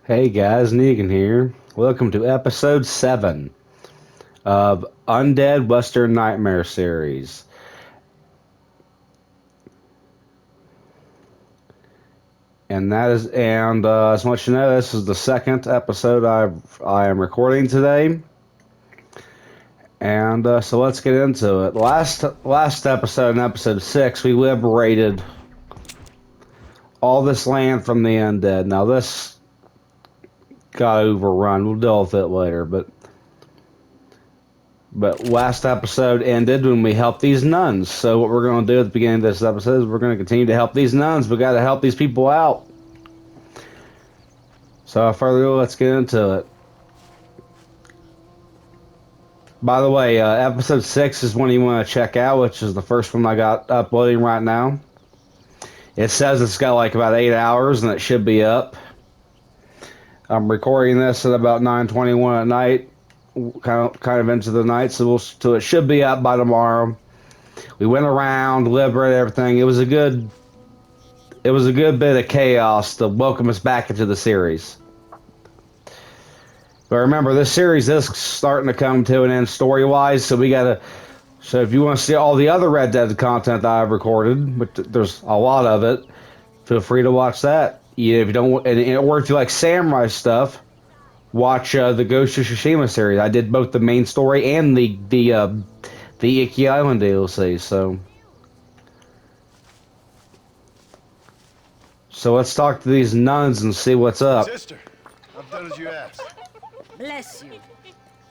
Hey guys, Negan here. Welcome to episode 7 of Undead Western Nightmare series. As much you know, this is the second episode I am recording today. So let's get into it. Last episode, in episode 6, we liberated all this land from the undead. Now this got overrun. We'll deal with it later, But last episode ended when we helped these nuns. So what we're going to do at the beginning of this episode is we're going to continue to help these nuns. We got to help these people out. So further ado, let's get into it. By the way, episode 6 is one you want to check out, which is the first one I got uploading right now. It says it's got like about 8 hours and it should be up. I'm recording this at about 9:21 at night, kind of into the night, so it should be up by tomorrow. We went around, liberated everything. It was a good bit of chaos to welcome us back into the series. But remember, this series is starting to come to an end story-wise, so if you want to see all the other Red Dead content that I've recorded, but there's a lot of it, feel free to watch that. If you don't, or if you like samurai stuff, watch the Ghost of Tsushima series. I did both the main story and the Iki Island DLC. So let's talk to these nuns and see what's up. Sister, I've done as you asked. Bless you.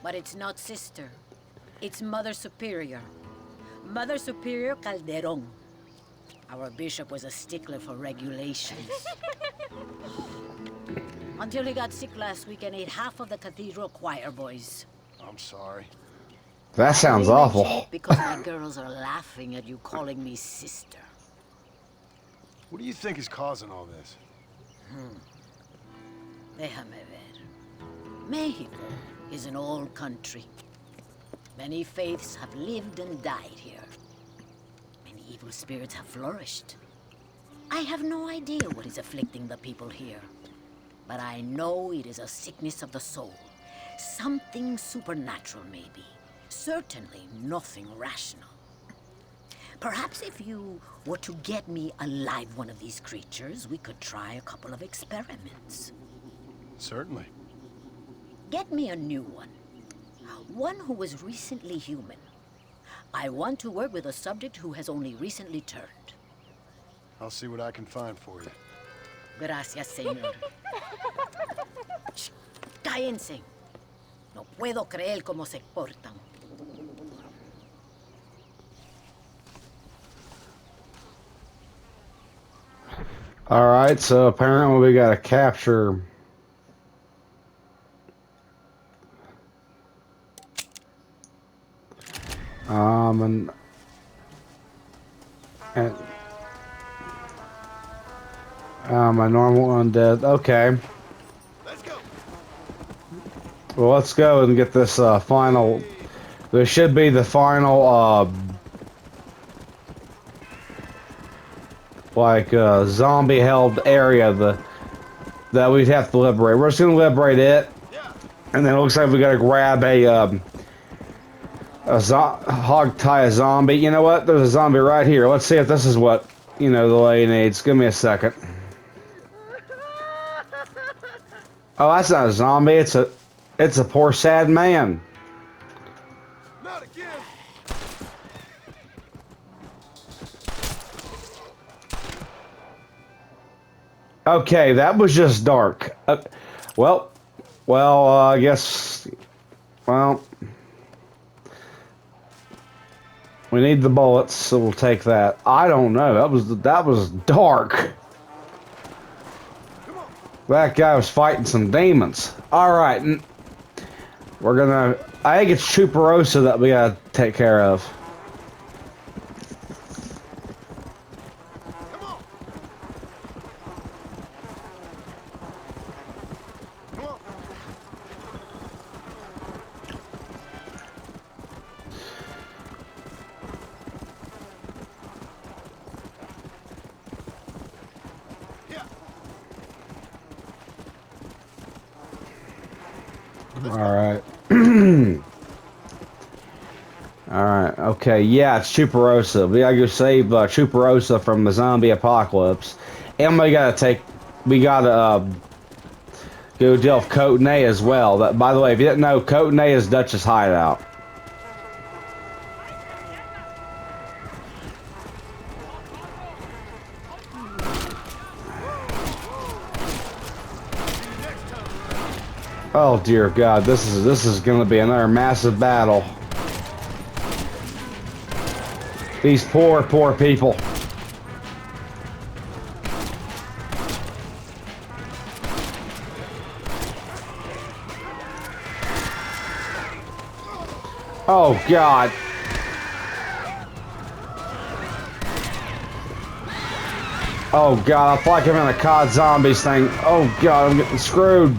But it's not sister. It's Mother Superior. Mother Superior Calderon. Our bishop was a stickler for regulations. Until he got sick last week and ate half of the cathedral choir boys. I'm sorry. That sounds I mention awful. it because my girls are laughing at you calling me sister. What do you think is causing all this? Déjame ver. Mexico is an old country. Many faiths have lived and died here. Many evil spirits have flourished. I have no idea what is afflicting the people here. But I know it is a sickness of the soul. Something supernatural, maybe. Certainly nothing rational. Perhaps if you were to get me alive one of these creatures, we could try a couple of experiments. Certainly. Get me a new one. One who was recently human. I want to work with a subject who has only recently turned. I'll see what I can find for you. Gracias, señor. Shh, cállense. No puedo creer cómo se portan. Alright, so apparently we gotta capture and my normal undead. Okay. Let's go. Well, let's go and get this final. There should be the final zombie held area that we'd have to liberate. We're just gonna liberate it, and then it looks like we gotta grab hog tie a zombie. You know what? There's a zombie right here. Let's see if this is what the lady needs. Give me a second. Oh, that's not a zombie. It's a poor sad man. Not again. Okay, that was just dark. I guess. Well, we need the bullets, so we'll take that. I don't know. That was dark. That guy was fighting some demons. All right, we're gonna. I think it's Chuparosa that we gotta take care of. Alright. Alright, okay, yeah, it's Chuparosa. We gotta go save Chuparosa from the zombie apocalypse. And we gotta go deal with Cotenay as well. That, by the way, if you didn't know, Cotenay is Dutch's hideout. Oh dear God, this is gonna be another massive battle. These poor people. Oh God. Oh God, I feel like I'm in a COD Zombies thing. Oh God, I'm getting screwed.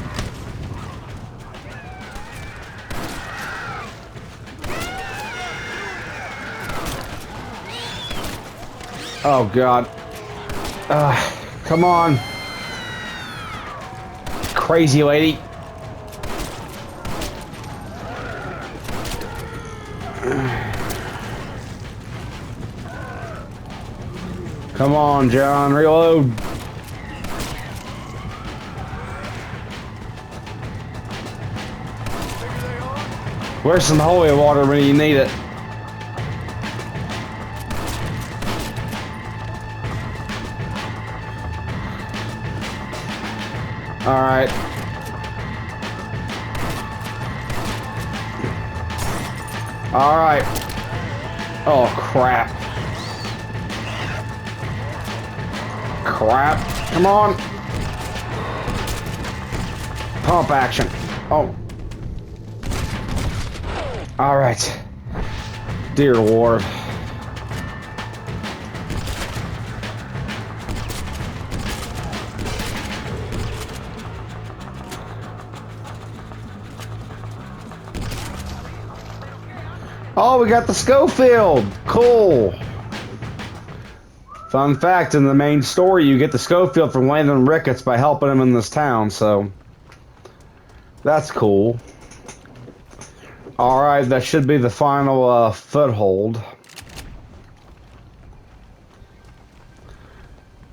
Oh God. Come on. Crazy lady. Come on, John, reload. Where's some holy water when you need it? All right. All right. Oh, crap. Crap. Come on. Pump action. Oh. All right. Dear Lord. Oh, we got the Schofield. Cool. Fun fact, in the main story, you get the Schofield from Landon Ricketts by helping him in this town, so that's cool. Alright, that should be the final foothold.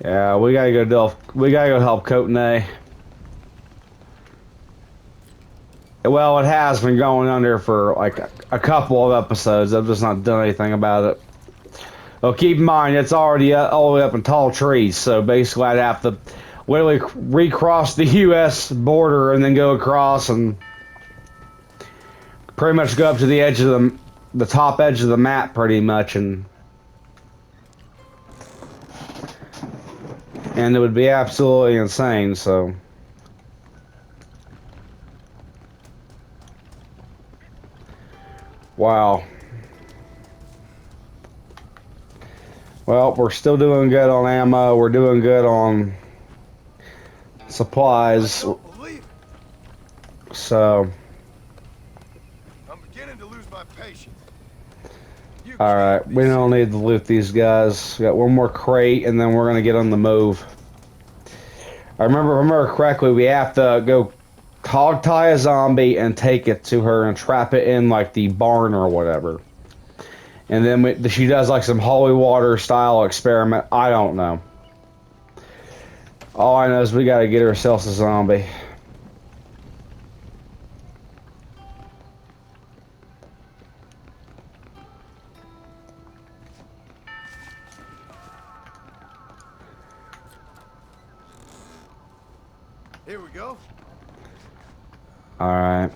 Yeah, we gotta go help Cotenay. Well, it has been going under for like a couple of episodes. I've just not done anything about it. Well, keep in mind, it's already all the way up in tall trees, so basically I'd have to literally recross the U.S. border and then go across and pretty much go up to the edge of the top edge of the map, pretty much, and it would be absolutely insane, so. Wow. Well, we're still doing good on ammo. We're doing good on supplies. So. I'm beginning to lose my patience. Alright, we don't need to loot these guys. We got one more crate, and then we're going to get on the move. I remember correctly, we have to go hog tie a zombie and take it to her and trap it in like the barn or whatever. And then she does like some holy water style experiment. I don't know. All I know is we gotta get ourselves a zombie. Here we go. Alright.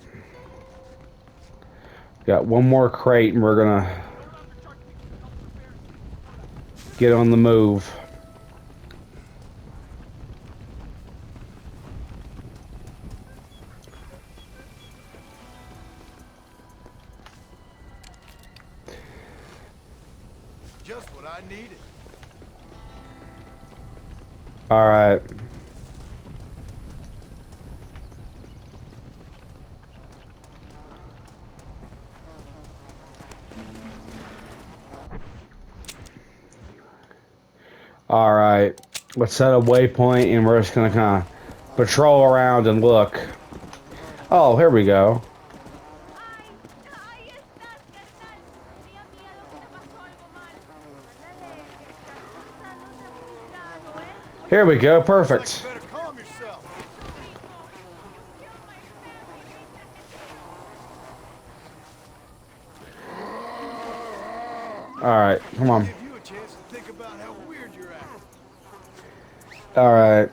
Got one more crate and we're gonna get on the move. Just what I needed. Alright. Alright. Let's set a waypoint and we're just gonna kind of patrol around and look. Oh, here we go. Here we go. Looks like Perfect. you better calm yourself. Alright, come on. Give you a chance to think about how weird you're acting. Alright.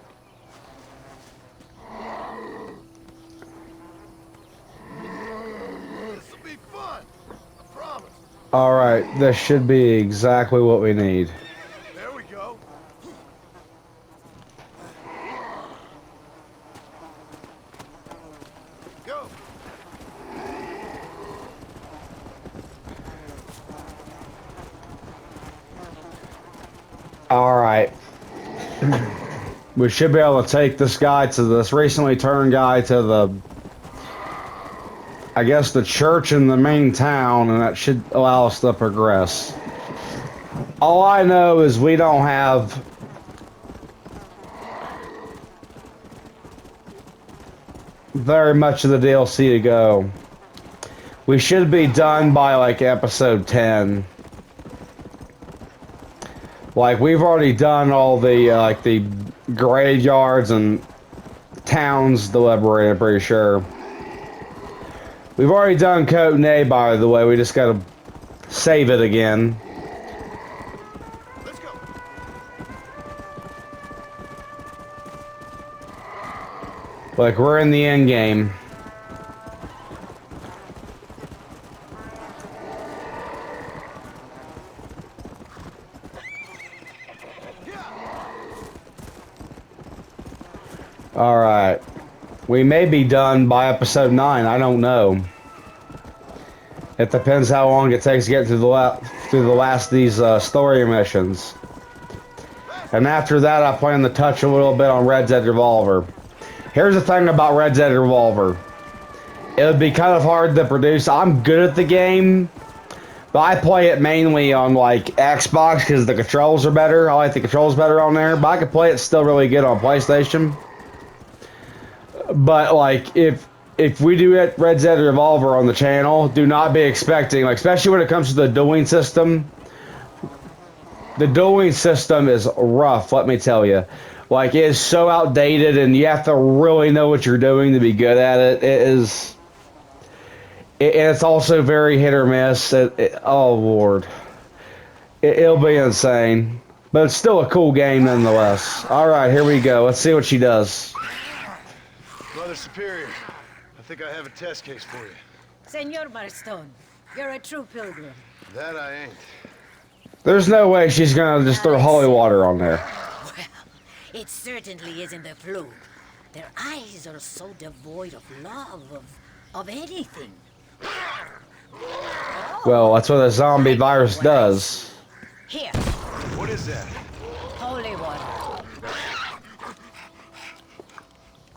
This'll be fun. I promise. Alright, this should be exactly what we need. There we go. Go. Alright. We should be able to take this guy to this recently turned guy to the, I guess, the church in the main town, and that should allow us to progress. All I know is we don't have very much of the DLC to go. We should be done by like episode 10. Like, we've already done all the like the graveyards and towns deliberate, I'm pretty sure. We've already done Cotenay, by the way. We just gotta save it again. Let's go. Like, we're in the end game. Alright. We may be done by episode 9, I don't know. It depends how long it takes to get through the last of these story missions. And after that, I plan to touch a little bit on Red Dead Revolver. Here's the thing about Red Dead Revolver. It would be kind of hard to produce. I'm good at the game, but I play it mainly on like Xbox because the controls are better. I like the controls better on there, but I can play it still really good on PlayStation. But like if we do Red Dead Revolver on the channel, do not be expecting, like, especially when it comes to the dueling system. The dueling system is rough, let me tell you. Like, it is so outdated, and you have to really know what you're doing to be good at it. And it's also very hit or miss. Oh, Lord. It'll be insane. But it's still a cool game nonetheless. Alright, here we go. Let's see what she does. Mother Superior, I think I have a test case for you. Senor Marston, you're a true pilgrim. That I ain't. There's no way she's gonna just throw holy water on there. Well, it certainly isn't the flu. Their eyes are so devoid of love, of anything. Well, that's what a zombie virus does. Here, What is that? holy water.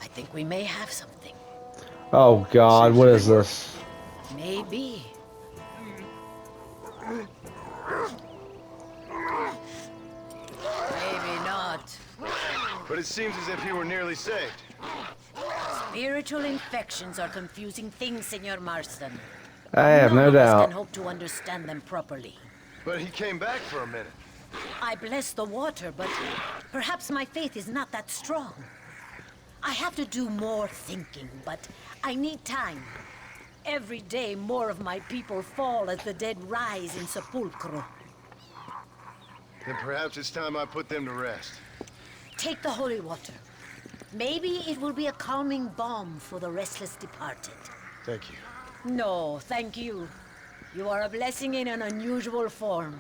I think we may have something. Oh God, what is this? Maybe. Maybe not. But it seems as if he were nearly saved. Spiritual infections are confusing things, Senor Marston. I have no None of us doubt. can hope to understand them properly. But he came back for a minute. I bless the water, but perhaps my faith is not that strong. I have to do more thinking, but I need time. Every day, more of my people fall as the dead rise in sepulchro. Then perhaps it's time I put them to rest. Take the holy water. Maybe it will be a calming balm for the restless departed. Thank you. No, thank you. You are a blessing in an unusual form.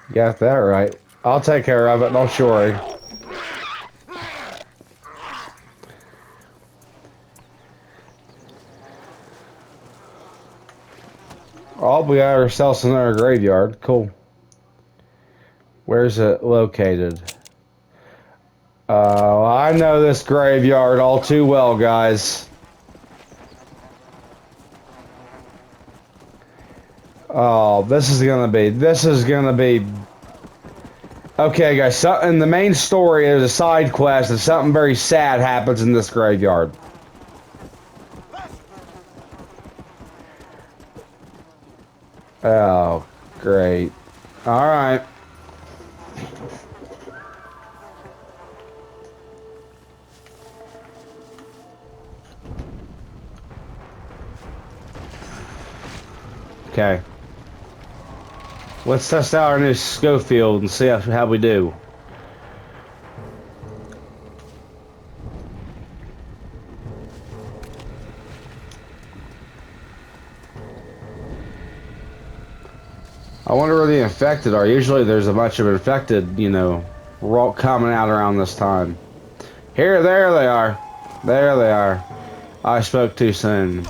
You got that right. I'll take care of it, don't you worry. Oh, we got ourselves another graveyard. Cool. Where's it located? I know this graveyard all too well, guys. Oh, this is gonna be. Okay, guys, in the main story, there's a side quest, and something very sad happens in this graveyard. Oh, great. All right. Okay. Let's test out our new Schofield and see how we do. I wonder where the infected are. Usually there's a bunch of infected, you know, coming out around this time. There they are. There they are. I spoke too soon.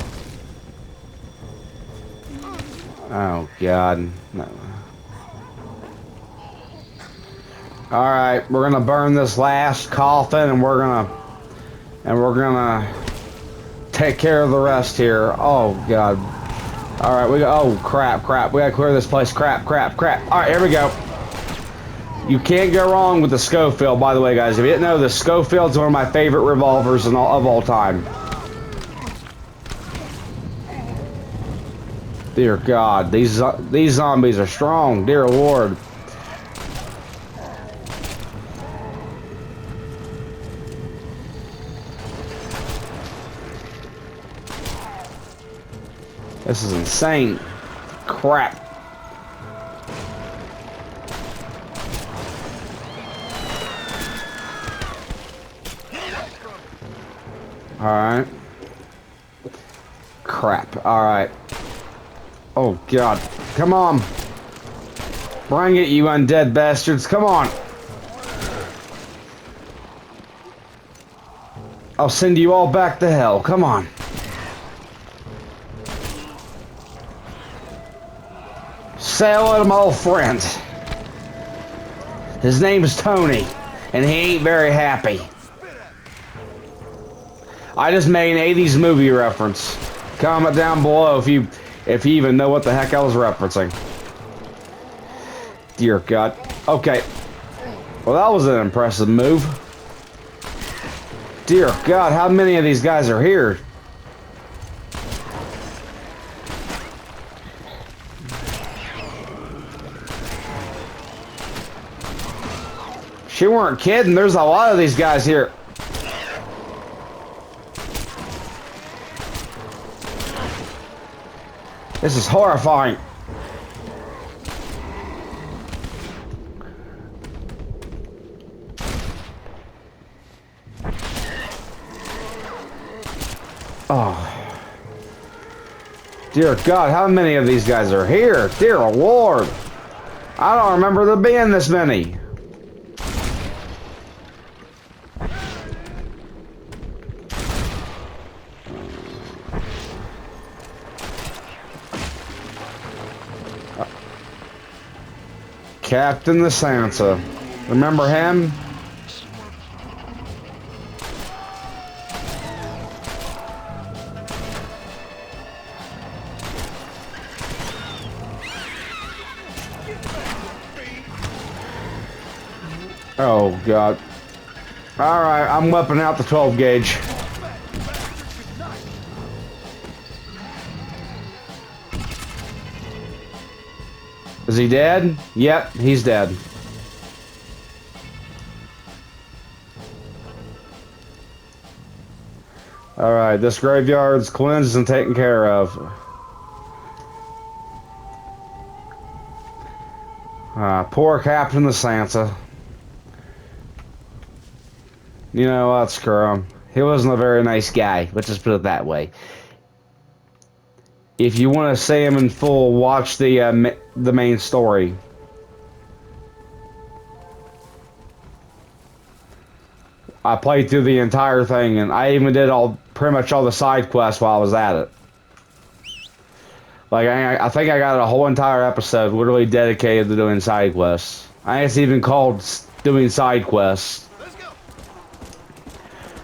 Oh, God. No. Alright, we're gonna burn this last coffin and we're gonna take care of the rest here. Oh, God. Alright, oh, crap. We gotta clear this place. Crap. Alright, here we go. You can't go wrong with the Schofield, by the way, guys. If you didn't know, the Schofield's one of my favorite revolvers of all time. Dear God, these zombies are strong. Dear Lord. This is insane. Crap. Alright. Crap. Alright. Oh, God. Come on. Bring it, you undead bastards. Come on. I'll send you all back to hell. Come on. Say hello to my old friend. His name is Tony, and he ain't very happy. I just made an 80s movie reference. Comment down below if you even know what the heck I was referencing. Dear God. Okay. Well, that was an impressive move. Dear God, how many of these guys are here? She weren't kidding. There's a lot of these guys here. This is horrifying. Oh. Dear God, how many of these guys are here? Dear Lord. I don't remember there being this many. Captain the Sansa. Remember him? Oh, God. Alright, I'm whipping out the 12 gauge. Is he dead? Yep, he's dead. Alright, this graveyard's cleansed and taken care of. Poor Captain the Sansa. You know what, screw him. He wasn't a very nice guy, let's just put it that way. If you want to see him in full, watch the main story. I played through the entire thing, and I even did pretty much all the side quests while I was at it. Like, I think I got a whole entire episode literally dedicated to doing side quests. I think it's even called doing side quests.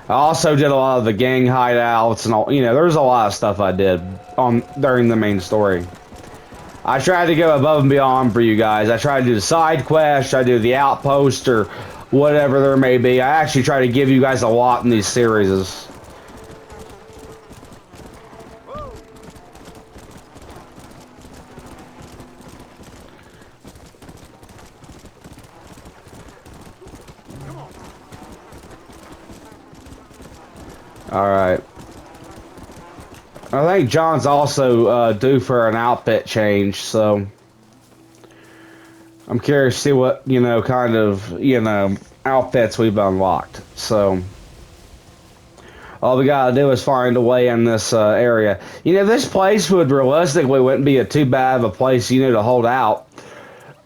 I also did a lot of the gang hideouts and all, you know, there's a lot of stuff I did during the main story. I tried to go above and beyond for you guys. I tried to do the side quests, I do the outpost or whatever there may be. I actually try to give you guys a lot in these series. Alright. I think John's also due for an outfit change, so I'm curious to see what, kind of, outfits we've unlocked. So all we gotta do is find a way in this area. This place realistically wouldn't be too bad of a place, to hold out.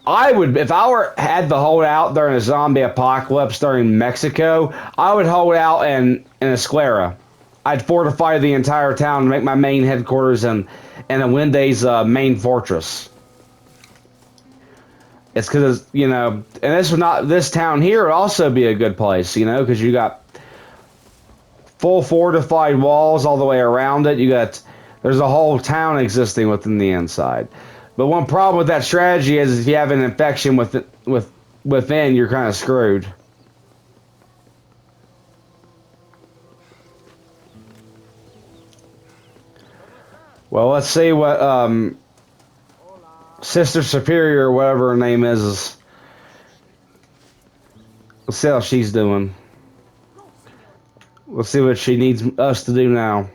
I would, if I had to hold out during a zombie apocalypse during Mexico, I would hold out in Esclera. I'd fortify the entire town and make my main headquarters in a Wendy's main fortress. It's because, and this town here would also be a good place, because you got full fortified walls all the way around it. There's a whole town existing within the inside. But one problem with that strategy is if you have an infection within, you're kind of screwed. Well, let's see what Sister Superior, or whatever her name is. Let's see how she's doing. Let's see what she needs us to do now.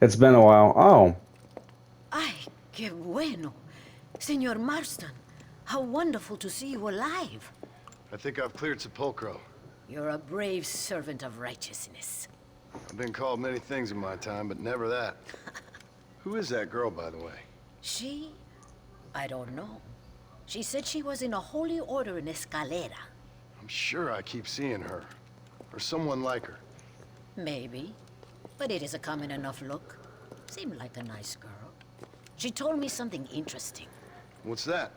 It's been a while. Oh. Ay, qué bueno. Senor Marston, how wonderful to see you alive. I think I've cleared Sepulcro. You're a brave servant of righteousness. I've been called many things in my time, but never that. Who is that girl, by the way? She? I don't know. She said she was in a holy order in Escalera. I'm sure I keep seeing her. Or someone like her. Maybe. But it is a common enough look. Seemed like a nice girl. She told me something interesting. What's that?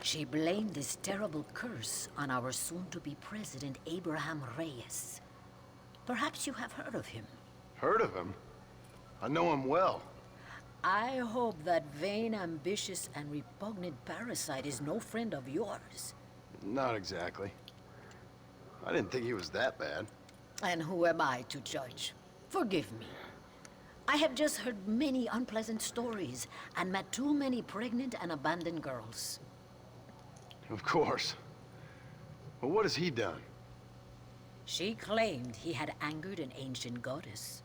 She blamed this terrible curse on our soon-to-be president, Abraham Reyes. Perhaps you have heard of him. Heard of him? I know him well. I hope that vain, ambitious, and repugnant parasite is no friend of yours. Not exactly. I didn't think he was that bad. And who am I to judge? Forgive me. I have just heard many unpleasant stories and met too many pregnant and abandoned girls. Of course. But what has he done? She claimed he had angered an ancient goddess,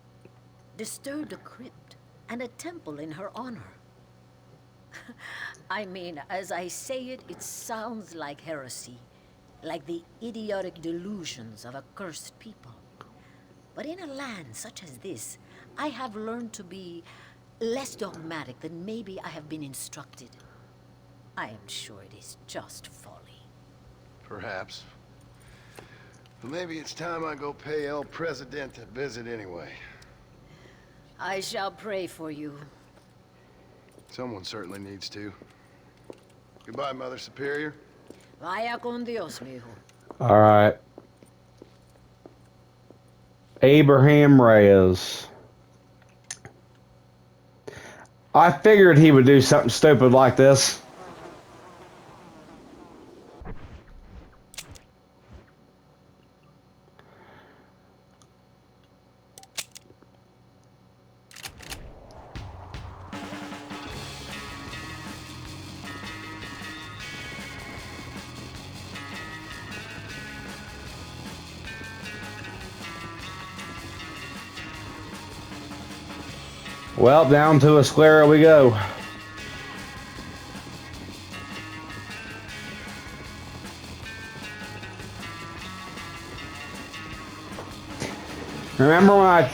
disturbed a crypt and a temple in her honor. I mean, as I say it, it sounds like heresy, like the idiotic delusions of a cursed people. But in a land such as this, I have learned to be less dogmatic than maybe I have been instructed. I am sure it is just folly. Perhaps. But maybe it's time I go pay El Presidente a visit anyway. I shall pray for you. Someone certainly needs to. Goodbye, Mother Superior. Vaya con Dios, mijo. All right. Abraham Reyes. I figured he would do something stupid like this. Well, down to Esclera we go. Remember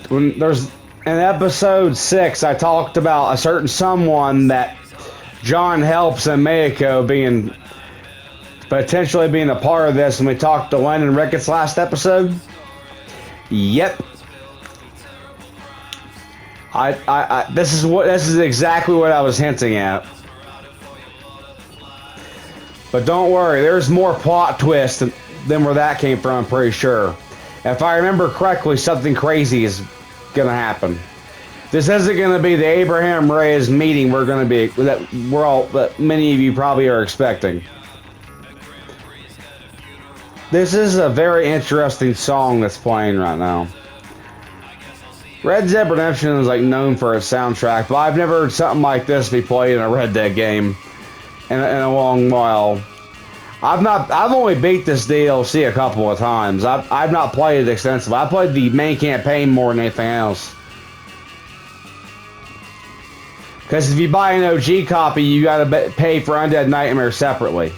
when there's in episode 6, I talked about a certain someone that John helps in Mexico potentially being a part of this, and we talked to Lennon Ricketts last episode? Yep. This is exactly what I was hinting at. But don't worry, there's more plot twists than where that came from, I'm pretty sure. If I remember correctly, something crazy is gonna happen. This isn't gonna be the Abraham Reyes meeting that many of you probably are expecting. This is a very interesting song that's playing right now. Red Dead Redemption is known for its soundtrack, but I've never heard something like this be played in a Red Dead game in a long while. I've only beat this DLC a couple of times. I've not played it extensively. I played the main campaign more than anything else. Because if you buy an OG copy, you gotta pay for Undead Nightmare separately.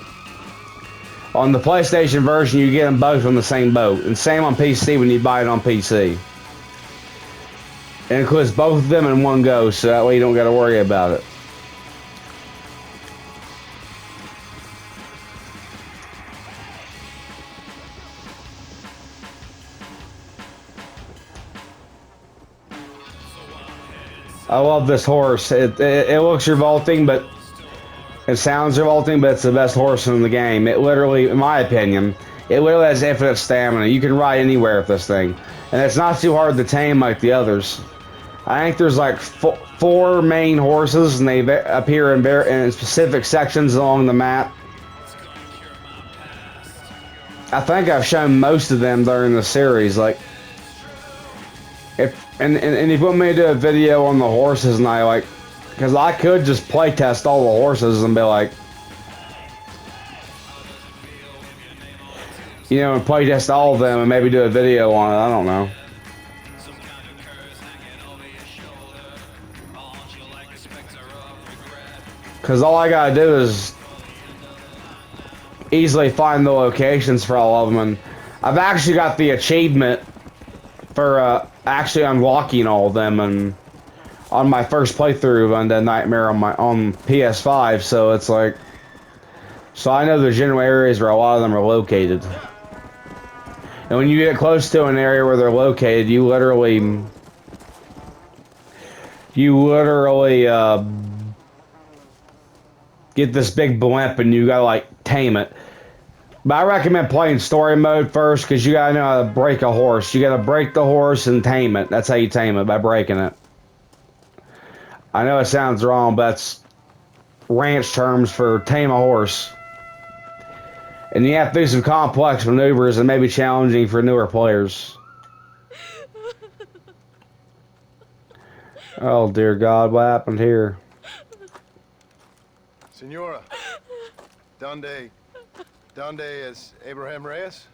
On the PlayStation version, you get them both on the same boat. And same on PC when you buy it on PC. It includes both of them in one go, so that way you don't gotta worry about it. I love this horse. It looks revolting, but it sounds revolting, but it's the best horse in the game. It literally, in my opinion, it literally has infinite stamina. You can ride anywhere with this thing. And it's not too hard to tame like the others. I think there's like four main horses, and they appear in specific sections along the map. I think I've shown most of them during the series. Like, and if you want me to do a video on the horses, and I like, because I could just play test all the horses and be like, you know, and play test all of them and maybe do a video on it. I don't know. Because all I gotta do is easily find the locations for all of them, and I've actually got the achievement for actually unlocking all of them, and on my first playthrough of Undead Nightmare on PS5, so it's like, so I know the general areas where a lot of them are located. And when you get close to an area where they're located, you literally get this big blimp, and you gotta like tame it. But I recommend playing story mode first, because you gotta know how to break a horse. You gotta break the horse and tame it. That's how you tame it, by breaking it. I know it sounds wrong, but that's ranch terms for tame a horse. And you have to do some complex maneuvers and maybe challenging for newer players. Oh dear God, what happened here? Senora, Donde is Abraham Reyes?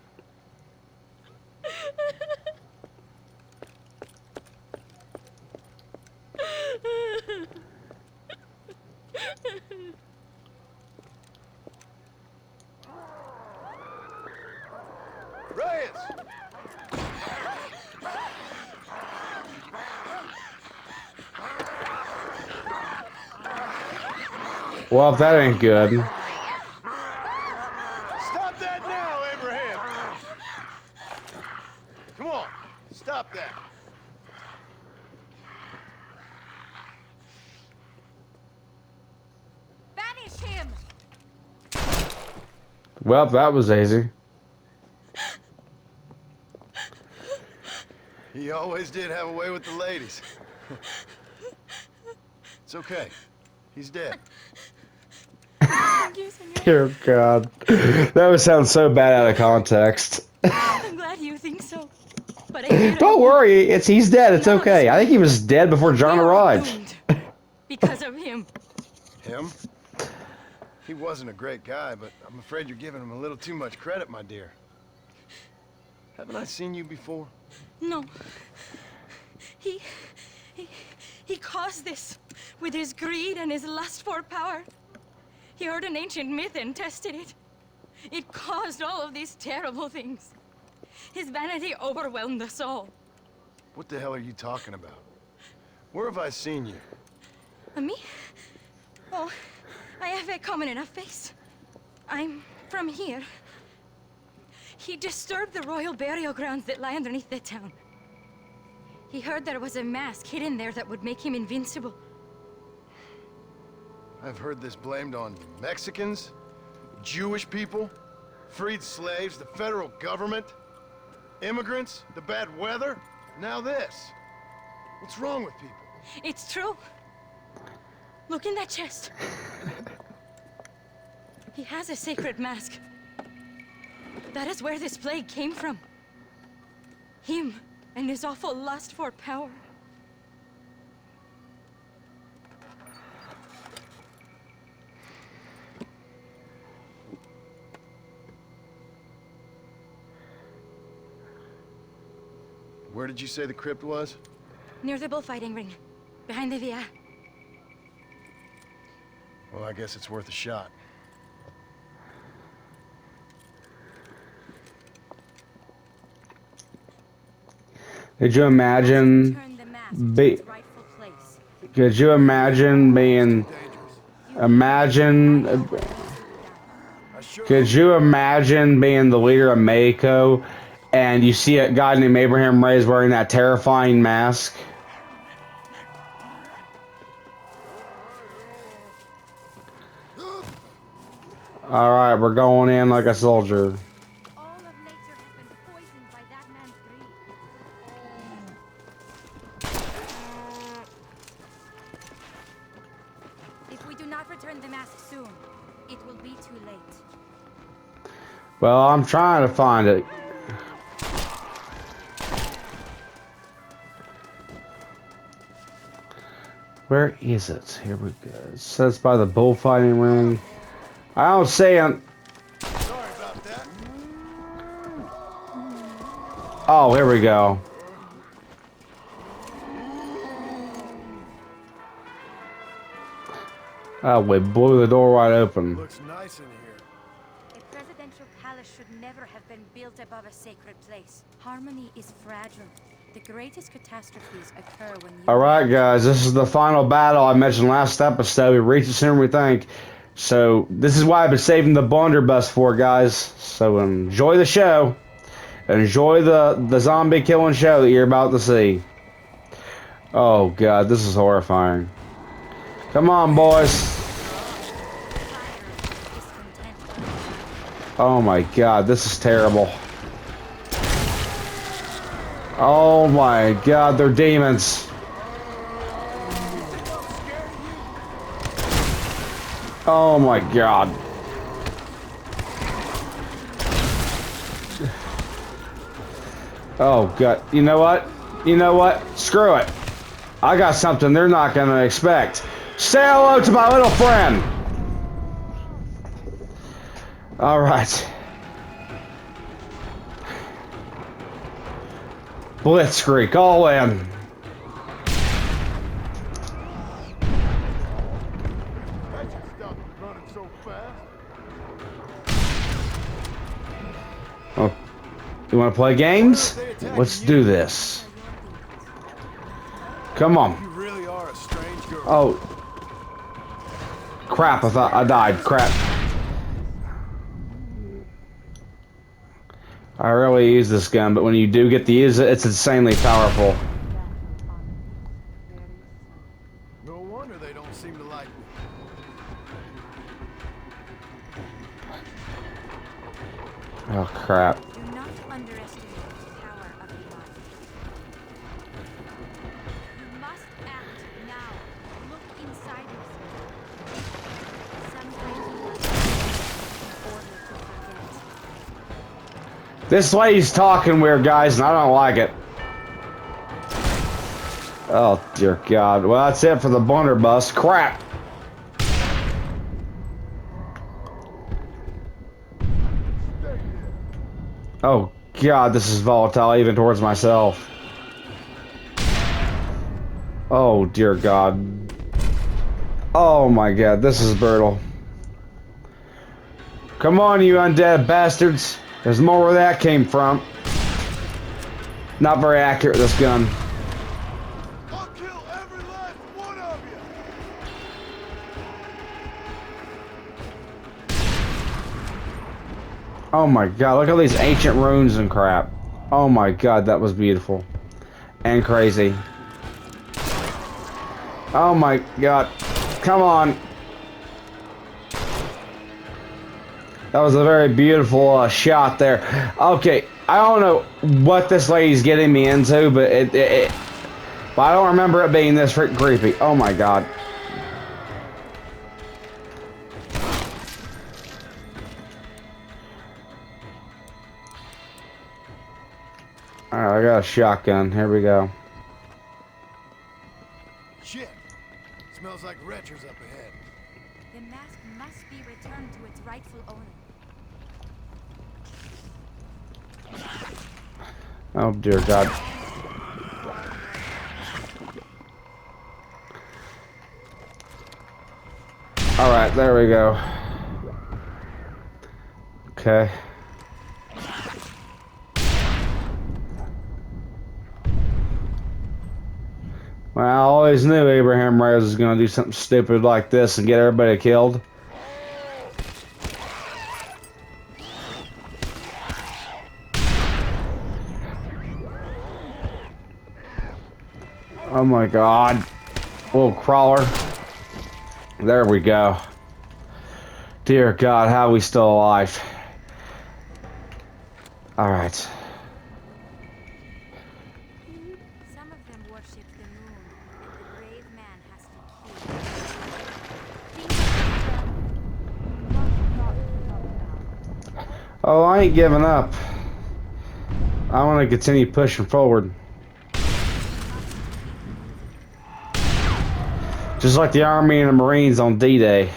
Reyes! Well, if that ain't good. Stop that now, Abraham! Come on, stop that. Banish him! Well, that was easy. He always did have a way with the ladies. It's okay. He's dead. Thank you, senor. Dear God. That would sound so bad out of context. I'm glad you think so. But I fear Don't worry, he's dead. It's okay. I think he was dead before John we are arrived. doomed because of him. Him? He wasn't a great guy, but I'm afraid you're giving him a little too much credit, my dear. Haven't I seen you before? No. He caused this with his greed and his lust for power. He heard an ancient myth and tested it. It caused all of these terrible things. His vanity overwhelmed us all. What the hell are you talking about? Where have I seen you? And me? Oh, I have a common enough face. I'm from here. He disturbed the royal burial grounds that lie underneath the town. He heard there was a mask hidden there that would make him invincible. I've heard this blamed on Mexicans, Jewish people, freed slaves, the federal government, immigrants, the bad weather, now this. What's wrong with people? It's true. Look in that chest. He has a sacred mask. That is where this plague came from. Him and his awful lust for power. Where did you say the crypt was? Near the bullfighting ring. Behind the via. Well, I guess it's worth a shot. Could you imagine Turn the mask to be its rightful place. could you imagine being imagine could you imagine being the leader of Mako and you see a guy named Abraham Reyes wearing that terrifying mask? Alright, we're going in like a soldier. All of nature has been poisoned by that man's greed. If we do not return the mask soon, it will be too late. Well, I'm trying to find it. Where is it? Here we go. It says by the bullfighting ring. I don't see him. Sorry about that. Oh, here we go. Oh, we blew the door wide open. Looks nice in here. A presidential palace should never have been built above a sacred place. Harmony is fragile. The greatest catastrophes occur when you... Alright, guys, this is the final battle I mentioned last episode. We reached it sooner than we think. So, this is why I've been saving the blunderbuss for, guys. So, enjoy the show. Enjoy the zombie killing show that you're about to see. Oh, God, this is horrifying. Come on, boys. Oh, my God, this is terrible. Oh, my God, they're demons. Oh my God. Oh God. You know what? You know what? Screw it. I got something they're not gonna expect. Say hello to my little friend. Alright. Blitzkrieg all in. Oh, you want to play games? Let's do this. Come on. You really are a strange girl. Oh. Crap, I thought I died. Crap. I rarely use this gun, but when you do get to use it, it's insanely powerful. No wonder they don't seem to like me. Oh, crap. Do not underestimate the power of the mind. You must act now. Look inside yourself. Sometimes you must act in order to forget. This lady's talking weird, guys, and I don't like it. Oh, dear God. Well, that's it for the blunderbuss. Crap. Oh, God, this is volatile even towards myself. Oh, dear God. Oh, my God, this is brutal. Come on, you undead bastards. There's more where that came from. Not very accurate, this gun. I'll kill every last one of you. Oh my God, look at these ancient runes and crap. Oh my God, that was beautiful. And crazy. Oh my God. Come on. That was a very beautiful shot there. Okay, I don't know what this lady's getting me into, but but I don't remember it being this freaking creepy. Oh my God. Alright, I got a shotgun. Here we go. Shit. Smells like retchers up ahead. The mask must be returned to its rightful owner. Oh dear God. Alright, there we go. Okay. Well, I always knew Abraham Reyes was going to do something stupid like this and get everybody killed. Oh my god. Little crawler. There we go. Dear God, how are we still alive? Alright. Some of them worship the moon, and the brave man has to kill. Things like that. Oh, I ain't giving up. I want to continue pushing forward. Just like the Army and the Marines on D-Day.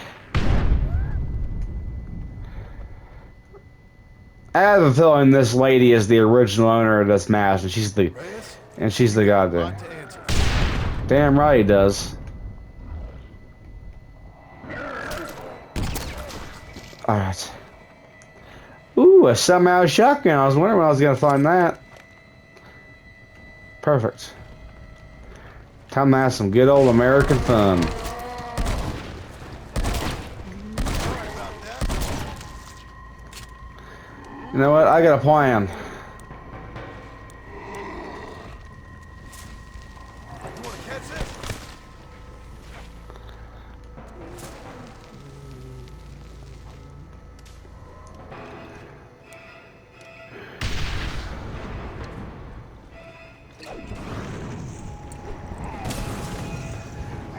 I have a feeling this lady is the original owner of this mask, and she's the goddamn. Damn right he does. Alright. Ooh, a semi-auto shotgun. I was wondering when I was gonna find that. Perfect. Time to have some good old American fun. You know what? I got a plan.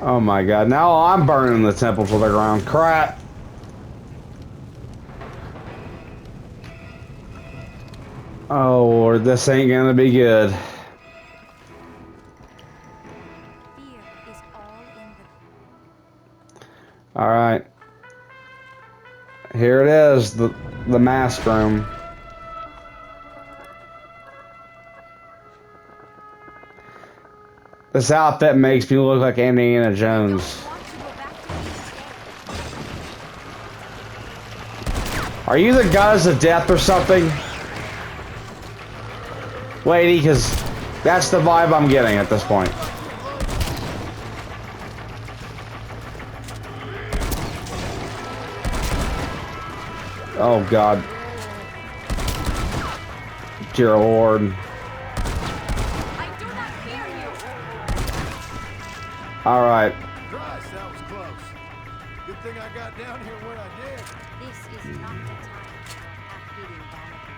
Oh my god, now I'm burning the temple to the ground. Crap! Oh Lord, this ain't gonna be good. Fear is all in the... Alright. Here it is, the mask room. This outfit makes me look like Indiana Jones. Are you the goddess of death or something? Lady, because that's the vibe I'm getting at this point. Oh God. Dear Lord. I do not fear you. Alright. Christ, that was close. Good thing I got down here when I did. This is not the time to have fleeting vanity.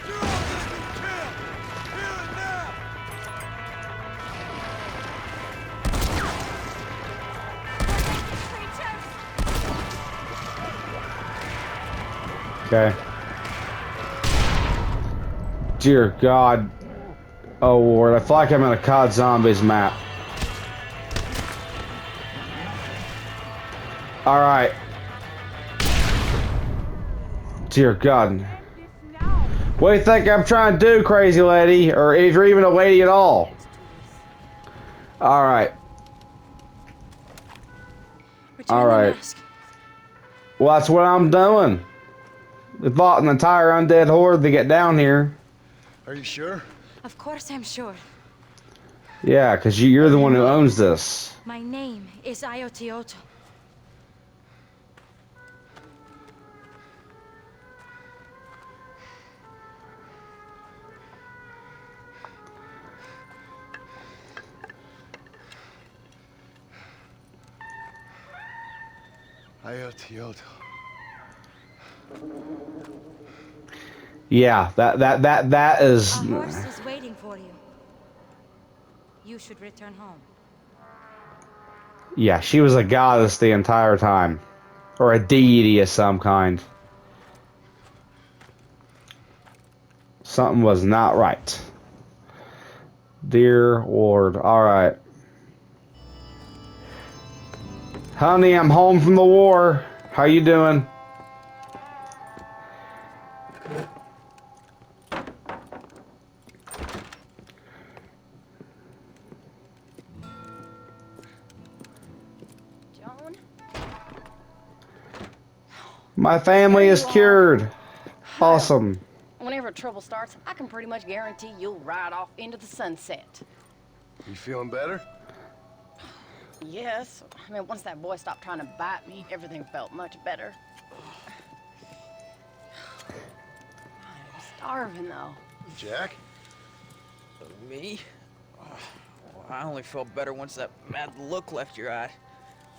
Do all this to kill! Kill it now! Okay. Dear God. Oh Lord, I feel like I'm in a COD Zombies map. Alright. Dear God. What do you think I'm trying to do, crazy lady? Or if you're even a lady at all? Alright. Alright. Well, that's what I'm doing. We bought an entire undead horde to get down here. Are you sure? Of course I'm sure. Yeah, because you're the one who owns this. My name is Ayotioto. Ayotioto. Yeah, that is. A horse is waiting for you. You should return home. Yeah, she was a goddess the entire time. Or a deity of some kind. Something was not right. Dear Lord. Alright. Honey, I'm home from the war. How you doing? My family There is you are. cured. Awesome. Whenever trouble starts, I can pretty much guarantee you'll ride off into the sunset. You feeling better? Yes. I mean, once that boy stopped trying to bite me, everything felt much better. I'm starving, though. Jack? Me? Well, I only felt better once that mad look left your eye.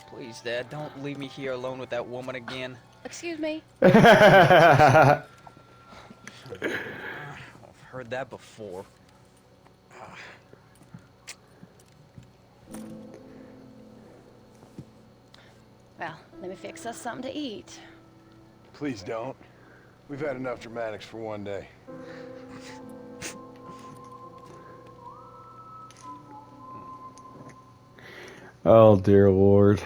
Please, Dad, don't leave me here alone with that woman again. Excuse me? I've heard that before. Well, let me fix us something to eat. Please don't. We've had enough dramatics for one day. Oh dear Lord.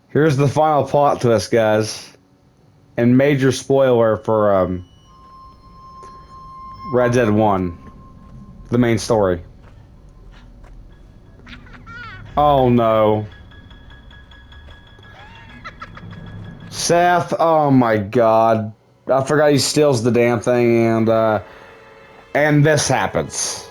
Here's the final plot twist, guys. And major spoiler for Red Dead 1. The main story. Oh no. Seth, oh my god. I forgot he steals the damn thing and this happens.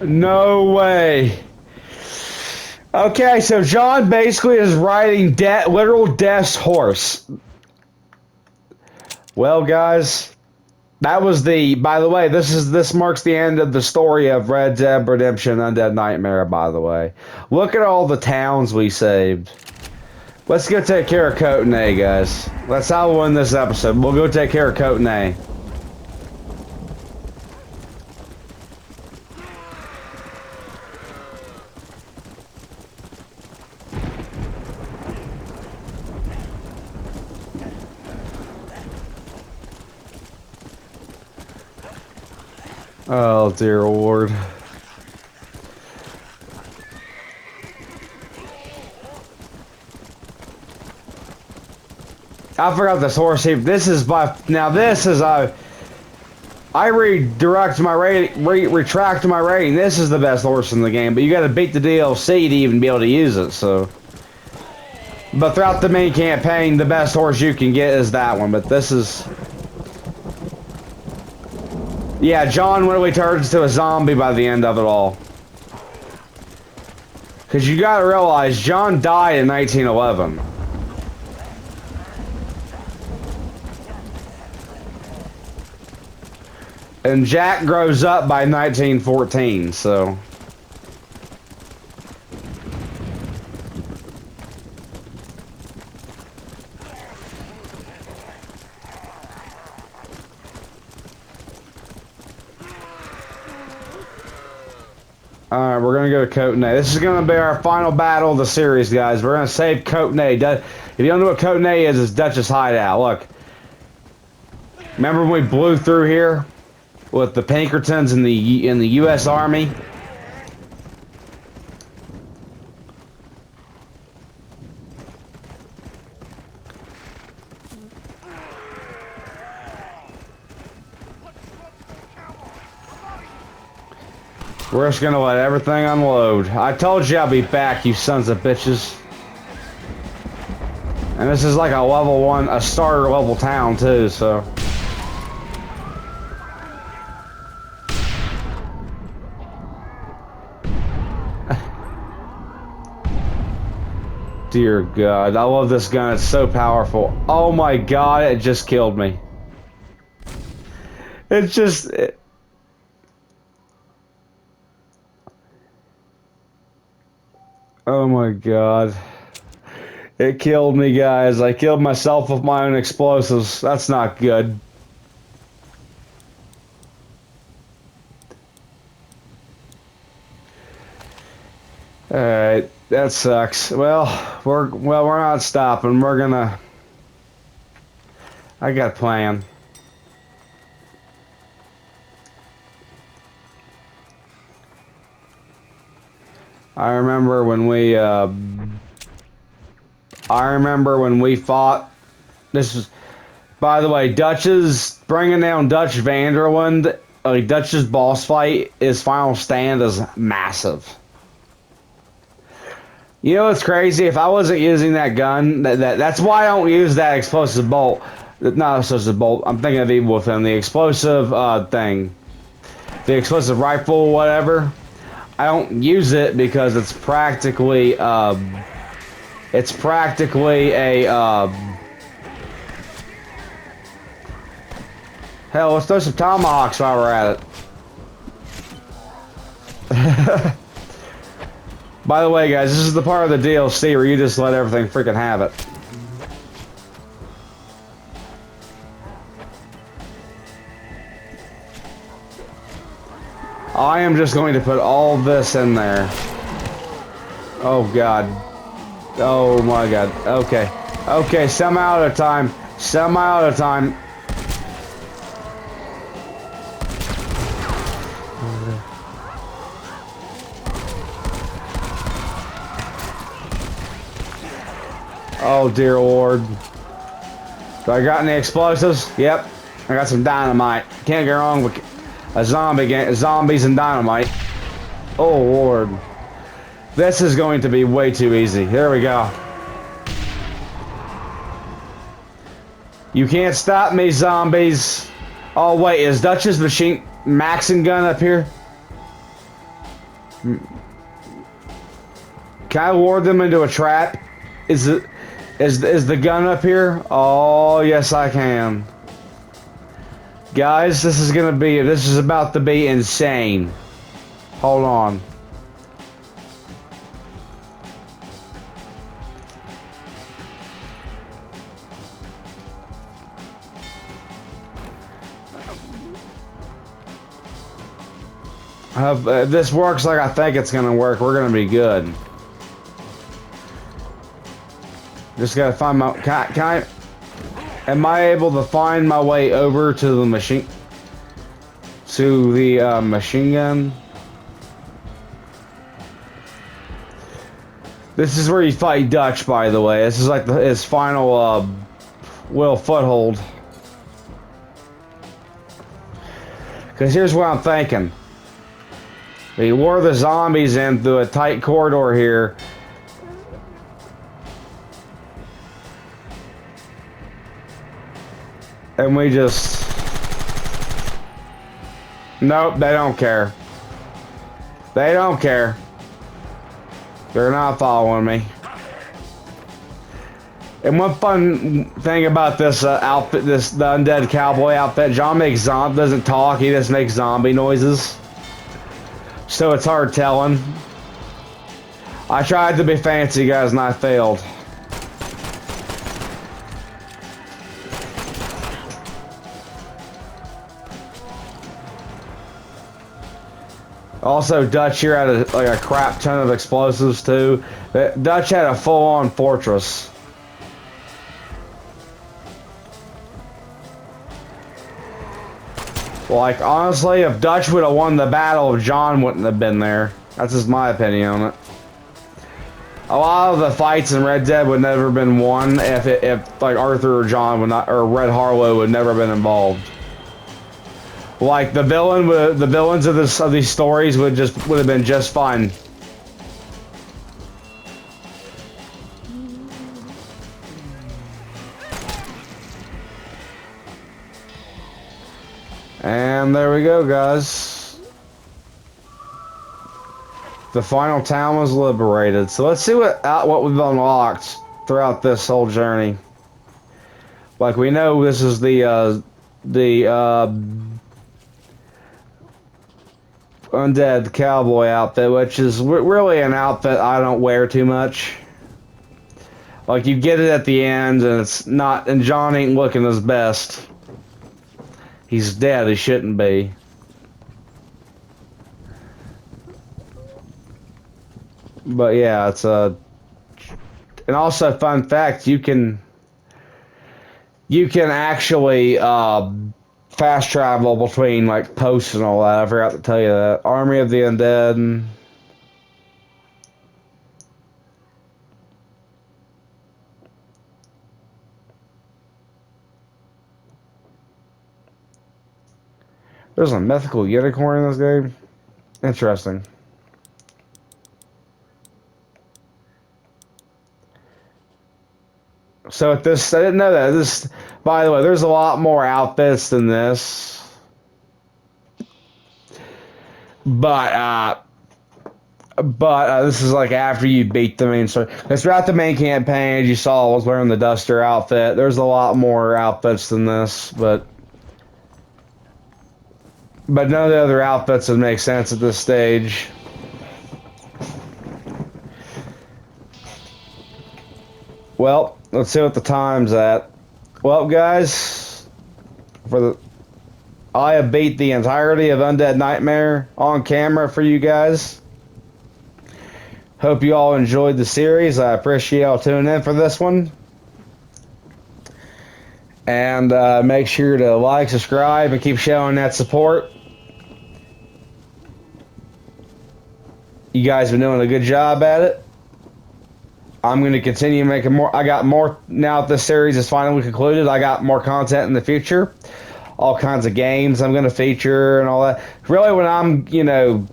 No way. Okay, so John basically is riding literal death's horse. Well, guys, that was by the way, this marks the end of the story of Red Dead Redemption Undead Nightmare, by the way. Look at all the towns we saved. Let's go take care of Cotenay, guys. That's how we'll win this episode. We'll go take care of Cotenay. Oh, dear Lord. I forgot this horse heap. This is I retract my rating. This is the best horse in the game, but you gotta beat the DLC to even be able to use it, so. But throughout the main campaign, the best horse you can get is that one, but this is... Yeah, John literally turns into a zombie by the end of it all. Because you gotta realize, John died in 1911. And Jack grows up by 1914, so... Alright, we're gonna go to Cotenay. This is gonna be our final battle of the series, guys. We're gonna save Cotenay. If you don't know what Cotenay is, it's Dutch's hideout. Look. Remember when we blew through here? With the Pinkertons in the U.S. Army? We're just gonna let everything unload. I told you I'll be back, you sons of bitches. And this is like a level 1, a starter level town too, so. Dear God, I love this gun, it's so powerful. Oh my God, it just killed me. It's just... Oh my god. It killed me, guys. I killed myself with my own explosives. That's not good. Alright, that sucks. Well, we're not stopping. We're gonna... I got a plan. I remember when we fought. This is, by the way, Dutch's bringing down Dutch Vanderland. Dutch's boss fight, his final stand is massive. You know what's crazy? If I wasn't using that gun, that's why I don't use that explosive bolt. Not explosive bolt. I'm thinking of evil within the explosive thing, the explosive rifle, whatever. I don't use it because it's practically a hell, let's throw some tomahawks while we're at it. By the way, guys, this is the part of the DLC where you just let everything freaking have it. I am just going to put all this in there. Oh god. Oh my god. Okay. Okay, somehow at a time. Somehow at a time. Oh dear lord. Do I got any explosives? Yep. I got some dynamite. Can't go wrong with a zombie game, zombies and dynamite. Oh lord. This is going to be way too easy. Here we go. You can't stop me, zombies. Oh wait, is Dutch's machine maxing gun up here? Can I lure them into a trap? Is the gun up here? Oh yes I can. Guys, this is about to be insane. Hold on. If this works like I think it's gonna work, we're gonna be good. Just gotta find my... Am I able to find my way over to the machine... to the machine gun? This is where you fight Dutch, by the way. This is like his final foothold. Because here's what I'm thinking. We lure the zombies in through a tight corridor here. And we just... Nope, they don't care. They don't care. They're not following me. And one fun thing about this outfit, the Undead Cowboy outfit, John doesn't talk, he just makes zombie noises. So it's hard telling. I tried to be fancy, guys, and I failed. Also, Dutch here had a crap ton of explosives too. Dutch had a full-on fortress. Like, honestly, if Dutch would have won the battle, John wouldn't have been there. That's just my opinion on it. A lot of the fights in Red Dead would never have been won if like Arthur or John would not, or Red Harlow would never have been involved. Like the villains of these stories would have been just fine. And there we go, guys. The final town was liberated. So let's see what we've unlocked throughout this whole journey. Like, we know this is Undead cowboy outfit, which is really an outfit I don't wear too much. Like, you get it at the end, and it's not, and John ain't looking his best. He's dead, he shouldn't be. But yeah, it's a... And also, fun fact, you can actually fast travel between like posts and all that. I forgot to tell you that. Army of the Undead. There's a mythical unicorn in this game. Interesting. So at this, I didn't know that. This, by the way, there's a lot more outfits than this. But this is like after you beat the main story. Because throughout the main campaign, as you saw, I was wearing the Duster outfit. There's a lot more outfits than this, but none of the other outfits would make sense at this stage. Well, let's see what the time's at. Well, guys, I have beat the entirety of Undead Nightmare on camera for you guys. Hope you all enjoyed the series. I appreciate y'all tuning in for this one. And make sure to like, subscribe, and keep showing that support. You guys have been doing a good job at it. I'm going to continue making more. I got more now that this series is finally concluded. I got more content in the future. All kinds of games I'm going to feature and all that. Really, when I'm, you know,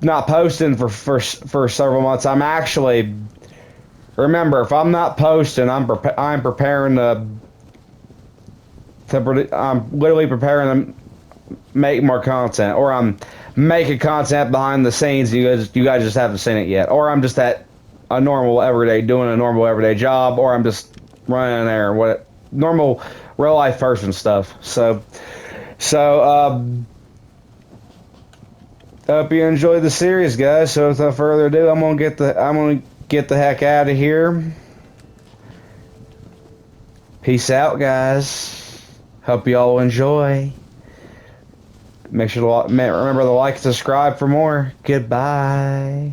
not posting for several months, I'm actually... Remember, if I'm not posting, I'm preparing I'm literally preparing to make more content. Or I'm making content behind the scenes. You guys just haven't seen it yet. Or I'm just at a normal doing a normal everyday job, or I'm just running there, normal real life person stuff. So hope you enjoyed the series, guys. So without further ado, I'm gonna get the heck out of here. Peace out, guys. Hope you all enjoy. Make sure to remember to like and subscribe for more. Goodbye.